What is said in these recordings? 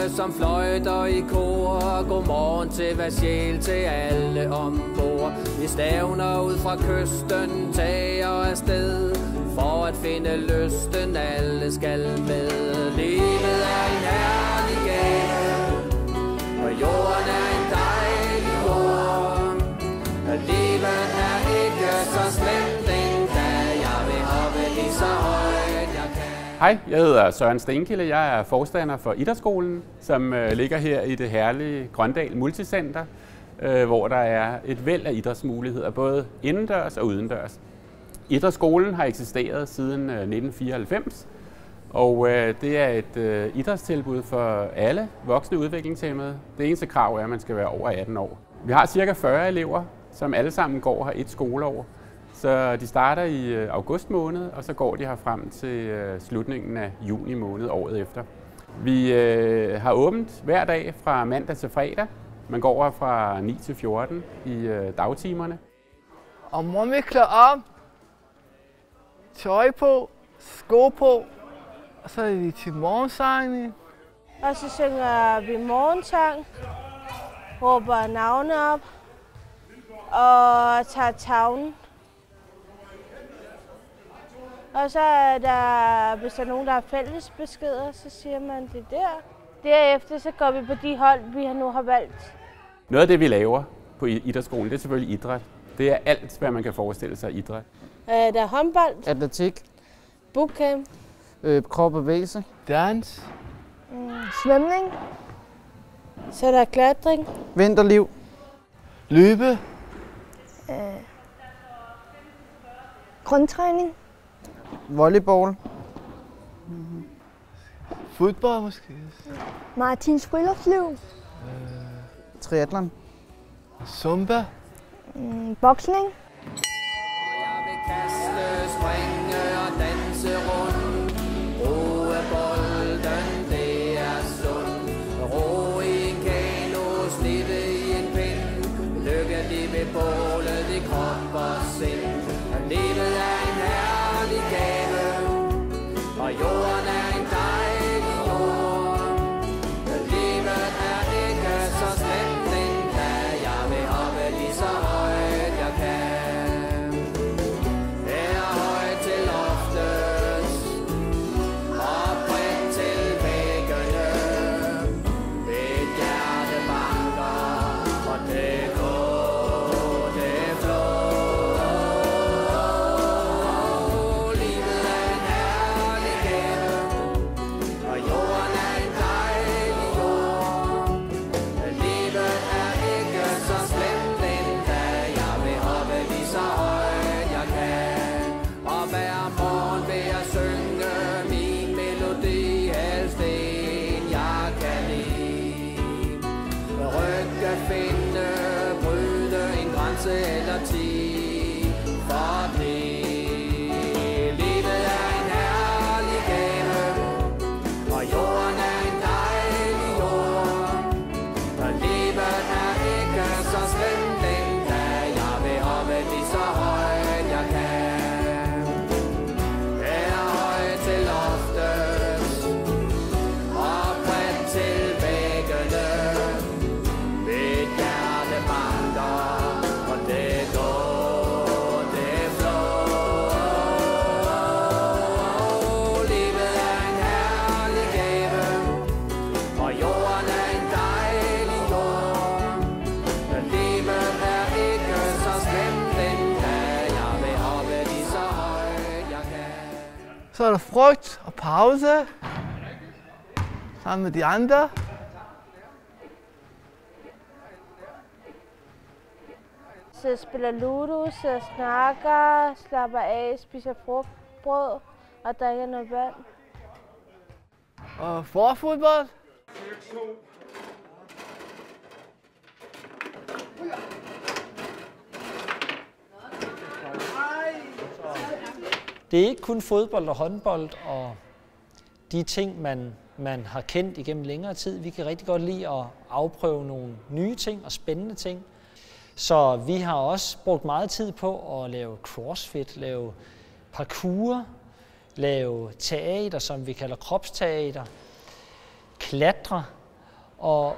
som fløjter i kor. Godmorgen til hver sjæl, til alle ombord. Vi stævner ud fra kysten, tager afsted. For at finde lysten, alle skal med. Livet er en herlig gave, og jorden er en dejlig jord. Livet er ikke så slemt endda, jeg vil hoppe lige så højt jeg kan. Hej, jeg hedder Søren Stenkilde. Jeg er forstander for Idrætsskolen, som ligger her i det herlige Grøndal Multicenter, hvor der er et væld af idrætsmuligheder, både indendørs og udendørs. Idrætsskolen har eksisteret siden 1994, og det er et idrætstilbud for alle voksne udviklingshæmmede. Det eneste krav er, at man skal være over 18 år. Vi har ca. 40 elever, som alle sammen går her et skoleår. Så de starter i august måned, og så går de her frem til slutningen af juni måned året efter. Vi har åbent hver dag fra mandag til fredag. Man går her fra 9 til 14 i dagtimerne. Om morgenen vi klar op, tøj på, sko på, og så er vi til morgensangene. Og så synger vi morgensang, råber navne op og tager tavlen. Og så er der, hvis der er nogen, der har fælles beskeder, så siger man det der. Derefter så går vi på de hold, vi nu har valgt. Noget af det, vi laver på idrætsskolen, det er selvfølgelig idræt. Det er alt, hvad man kan forestille sig idræt. Der er håndbold, atletik, bootcamp, krop og bevægelse, dans, svømning, så er der klatring, vinterliv, løbe, grundtræning, volleyball, fodbold måske, Martins friluftsliv, triathlon, zumba, boksning. Jeg vil kaste, springe og danse rundt. Roe bolden, det er sundt. Ro i en kano, slippe i en pind. Lykkelig ved bålet i krop og sind. Livet er en herlig gave, og jorden er en dejlig jord. Livet er ikke så slemt endda, jeg vil hoppe lige så højt jeg kan. Her højt til loftet, og bredt til væggene. Mit hjerte banker, og det går, det flår. Livet er en herlig gave, og jorden er en dejlig jord. Livet er ikke så slemt endda, jeg vil hoppe lige så højt jeg kan. Og hver morgen vil jeg synge min melodi, helst en jeg kan lide. Rykke, finde, bryde en grænse eller 10, fordi livet er en herlig gave, og jorden er en dejlig jord. Og livet er ikke så slemt endda, jeg vil hoppe lige så højt jeg kan. Her højt til loftet, og bredt til væggene. Mit hjerte banker, og det går, det flår. Livet er en herlig gave, og jorden er en dejlig jord. Men livet er ikke så slemt endda, jeg vil hoppe lige så højt jeg kan. så er der frugt og pause, sammen med de andre. Så spiller ludo, så snakker, slapper af, spiser frugtbrød og drikker noget vand. Og forfodbold. Det er ikke kun fodbold og håndbold og de ting, man har kendt igennem længere tid. Vi kan rigtig godt lide at afprøve nogle nye ting og spændende ting. Så vi har også brugt meget tid på at lave crossfit, lave parkour, lave teater, som vi kalder kropsteater, klatre, at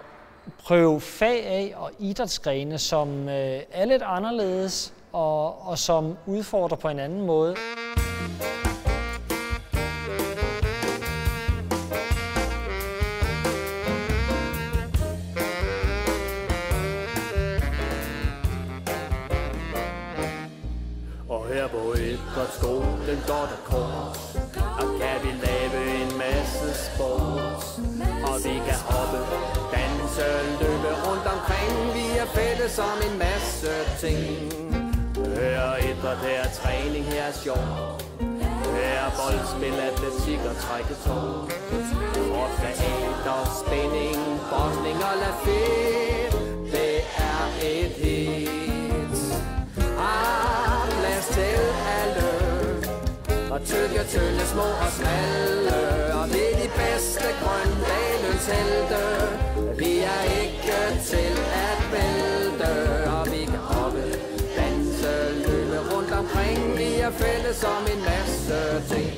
prøve fag af og idrætsgrene, som er lidt anderledes og som udfordrer på en anden måde. Og her på idrætsskolen går der kort, og kan vi lave en masse sport. Og vi kan hoppe, danse, løbe rundt omkring. Vi er fælles om en masse ting. Her er idræt, her er træning, her er sjov. Her er boldspil, atletik og trækketår. Og teater, spænding, boksning og lafé. Det er et hit. Plads til alle. Og tykke, tynde, små og smalle. Og vi er de bedste Grøndalens helte. Vi er ikke til at vælte. Og vi kan hoppe, danse, løbe rundt omkring. Vi er fælles om en masse ting.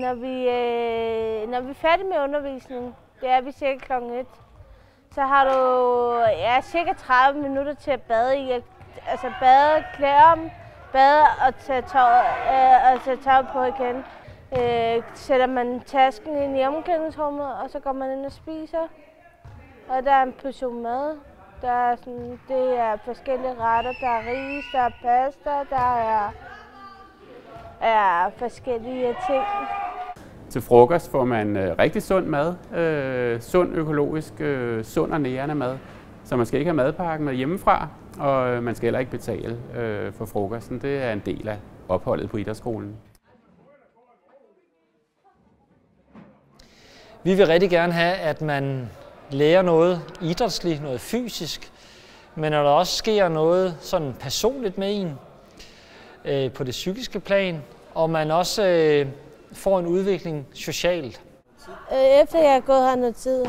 Når vi er færdige med undervisningen, det er vi cirka kl. 1, så har du cirka 30 minutter til at bade i. Altså bade, klæde om, bade og tage tøjet på igen. Sætter man tasken ind i omklædningsrummet, og så går man ind og spiser. Og der er en portion mad. Det er forskellige retter. Der er ris, der er pasta, der er forskellige ting. Til frokost får man rigtig sund mad, sund økologisk, sund og nærende mad. Så man skal ikke have madpakken med hjemmefra, og man skal heller ikke betale for frokosten. Det er en del af opholdet på idrætsskolen. Vi vil rigtig gerne have, at man lærer noget idrætsligt, noget fysisk, men når der også sker noget sådan personligt med en på det psykiske plan, og man også får en udvikling socialt. Efter jeg har gået her noget tid,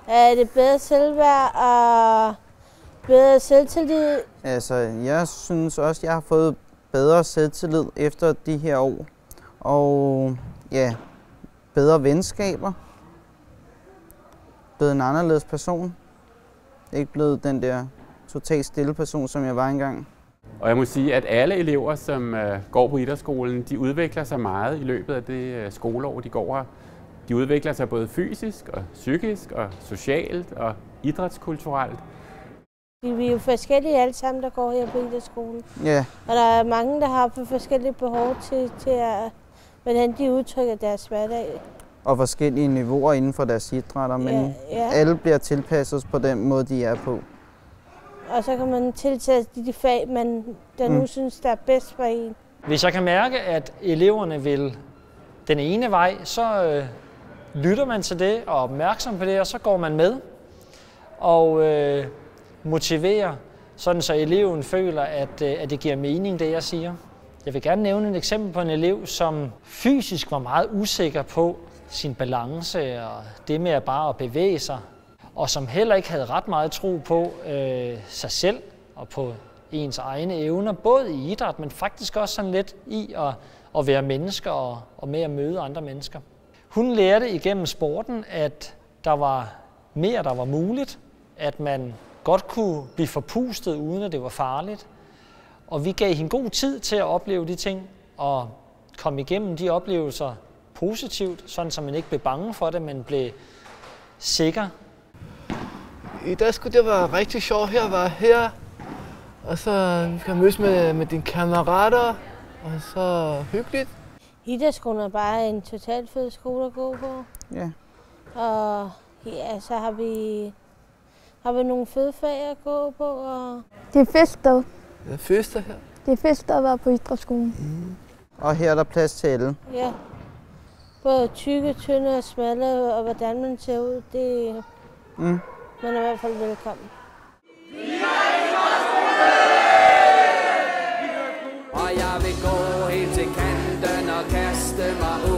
er det bedre selvværd og bedre selvtillid. Altså, jeg synes også, jeg har fået bedre selvtillid efter de her år. Og ja, bedre venskaber. Blevet en anderledes person. Ikke blevet den der totalt stille person, som jeg var engang. Og jeg må sige, at alle elever, som går på idrætsskolen, de udvikler sig meget i løbet af det skoleår, de går her. De udvikler sig både fysisk og psykisk og socialt og idrætskulturelt. Vi er jo forskellige alle sammen, der går her på idrætsskolen. Ja. Og der er mange, der har forskellige behov til hvordan de udtrykker deres hverdag. Og forskellige niveauer inden for deres idrætter, men alle bliver tilpasset på den måde, de er på. Og så kan man tiltage de fag, der nu synes, der er bedst for en. Hvis jeg kan mærke, at eleverne vil den ene vej, så lytter man til det og er opmærksom på det, og så går man med og motiverer, sådan så eleven føler, at det giver mening, det jeg siger. Jeg vil gerne nævne et eksempel på en elev, som fysisk var meget usikker på sin balance og det med bare at bevæge sig, og som heller ikke havde ret meget tro på sig selv og på ens egne evner, både i idræt, men faktisk også sådan lidt i at være mennesker og med at møde andre mennesker. Hun lærte igennem sporten, at der var mere, der var muligt, at man godt kunne blive forpustet, uden at det var farligt. Og vi gav hende god tid til at opleve de ting og komme igennem de oplevelser positivt, sådan så man ikke blev bange for det, men blev sikker. I dag skulle det være rigtig sjovt her at være her, og så kan mødes med dine kammerater, og så hyggeligt. Idrætsskolen er bare en totalt fed skole at gå på. Ja. Og ja, så har vi nogle fede fag at gå på. Og det er fedt sted. Det er fester her. Det er fedt sted at være på idrætsskolen. Og her er der plads til alle. Ja. Både tykke, tynde og smalle, og hvordan man ser ud, det man er i hvert fald velkommen. Og jeg vil gå helt til kanten og kaste mig ud.